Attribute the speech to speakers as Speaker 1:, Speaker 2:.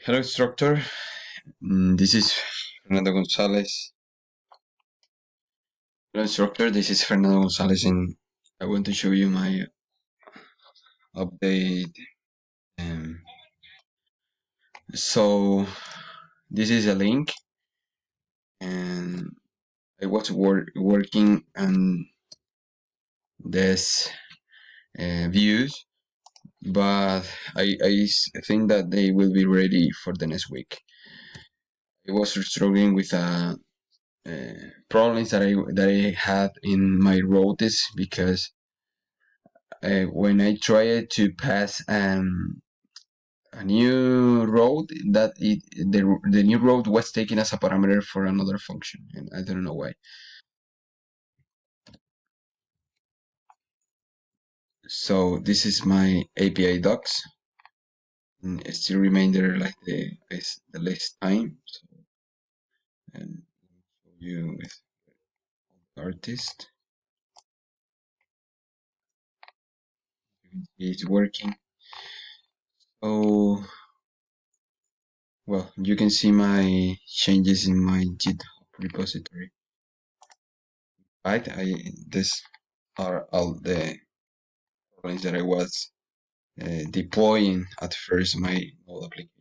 Speaker 1: Hello, instructor. This is Fernando Gonzalez. Hello, instructor. This is Fernando Gonzalez, and I want to show you my update. Um, so this is a link, and I was working on this views, but I think that they will be ready for the next week. I was struggling with problems that I had in my routes because when I tried to pass a new road, the new road was taken as a parameter for another function, and I don't know why. So this is my API docs, and it still remain there like the last time. So, and show you with artist. You can see it's working. So well, you can see my changes in my GitHub repository. Right, this are all the problems that I was deploying at first my old application.